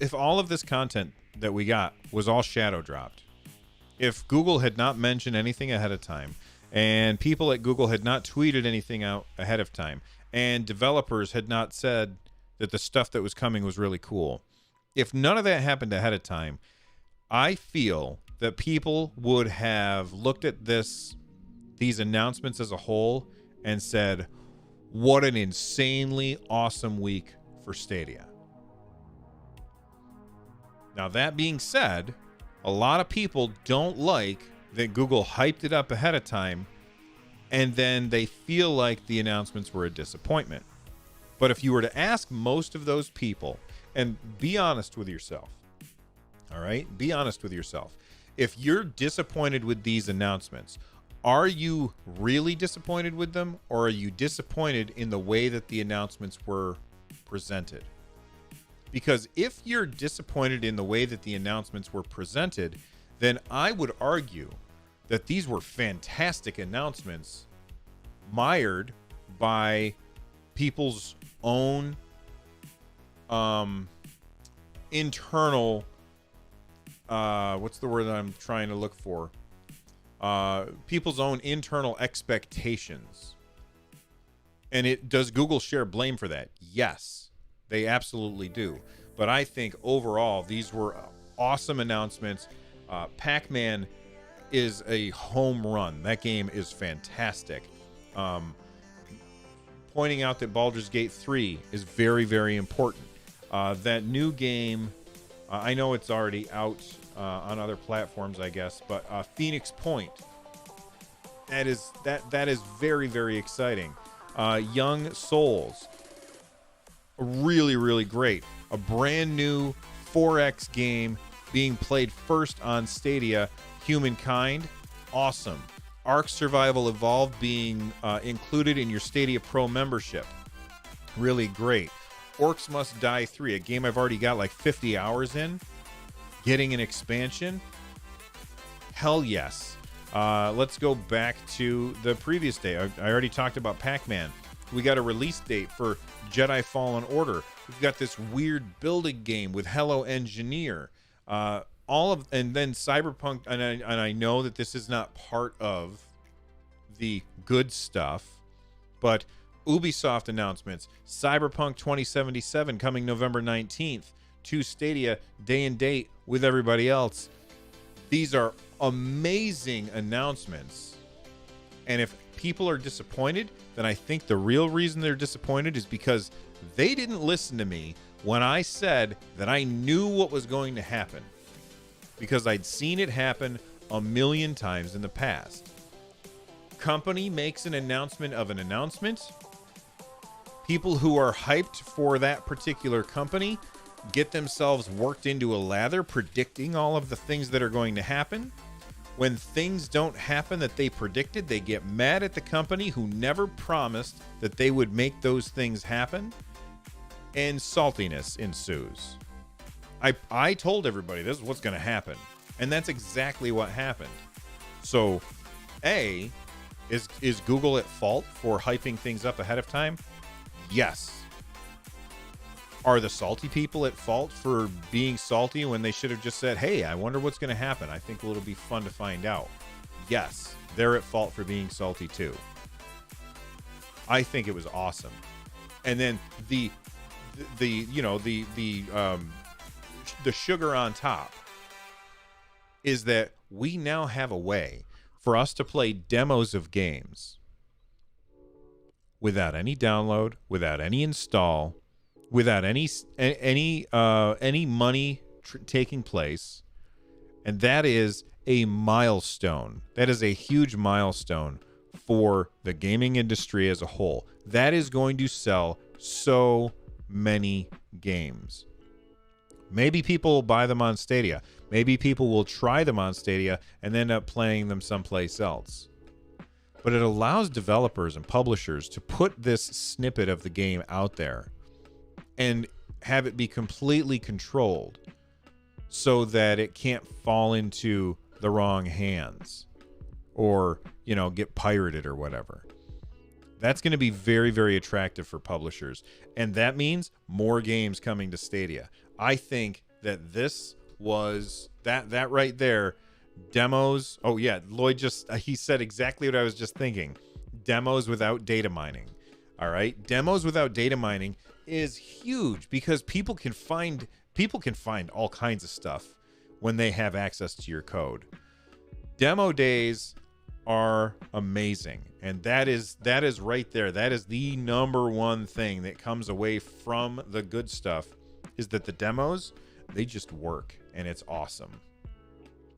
if all of this content that we got was all shadow dropped, if Google had not mentioned anything ahead of time, and people at Google had not tweeted anything out ahead of time, and developers had not said that the stuff that was coming was really cool, if none of that happened ahead of time, I feel that people would have looked at these announcements as a whole and said, what an insanely awesome week for Stadia. Now, that being said, a lot of people don't like that Google hyped it up ahead of time and then they feel like the announcements were a disappointment. But if you were to ask most of those people, and be honest with yourself, all right? Be honest with yourself. If you're disappointed with these announcements, are you really disappointed with them, or are you disappointed in the way that the announcements were presented? Because if you're disappointed in the way that the announcements were presented, then I would argue that these were fantastic announcements mired by people's own internal what's the word that I'm trying to look for? People's own internal expectations. And does Google share blame for that? Yes, they absolutely do. But I think overall, these were awesome announcements. Pac-Man is a home run. That game is fantastic. Pointing out that Baldur's Gate 3 is very, very important. That new game, I know it's already out on other platforms, I guess, but Phoenix Point, that is very, very exciting. Young Souls, really, really great. A brand new 4X game being played first on Stadia. Humankind, awesome. Ark Survival Evolved being included in your Stadia Pro membership, really great. Orcs Must Die 3, a game I've already got like 50 hours in, getting an expansion, hell yes. Let's go back to the previous day. I already talked about Pac-Man. We got a release date for Jedi Fallen Order. We've got this weird building game with Hello Engineer. And then Cyberpunk, and I know that this is not part of the good stuff, but Ubisoft announcements, Cyberpunk 2077 coming November 19th to Stadia, day and date with everybody else. These are amazing announcements. And if people are disappointed, then I think the real reason they're disappointed is because they didn't listen to me when I said that I knew what was going to happen, because I'd seen it happen a million times in the past. Company makes an announcement of an announcement. People who are hyped for that particular company get themselves worked into a lather predicting all of the things that are going to happen. When things don't happen that they predicted, they get mad at the company who never promised that they would make those things happen, and saltiness ensues. I told everybody this is what's going to happen, and that's exactly what happened. So, is Google at fault for hyping things up ahead of time? Yes. Are the salty people at fault for being salty when they should have just said, hey, I wonder what's going to happen? I think it'll be fun to find out. Yes, they're at fault for being salty too. I think it was awesome. And then the sugar on top is that we now have a way for us to play demos of games without any download, without any install, without any money taking place. And that is a milestone. That is a huge milestone for the gaming industry as a whole. That is going to sell so many games. Maybe people will buy them on Stadia. Maybe people will try them on Stadia and end up playing them someplace else. But it allows developers and publishers to put this snippet of the game out there and have it be completely controlled so that it can't fall into the wrong hands or, get pirated or whatever. That's going to be very, very attractive for publishers. And that means more games coming to Stadia. I think that this was that right there. Demos. Oh yeah, Lloyd just he said exactly what I was just thinking. Demos without data mining. All right, demos without data mining is huge because people can find all kinds of stuff when they have access to your code. Demo days are amazing, and that is right there. That is the number one thing that comes away from the good stuff, is that the demos, they just work, and it's awesome.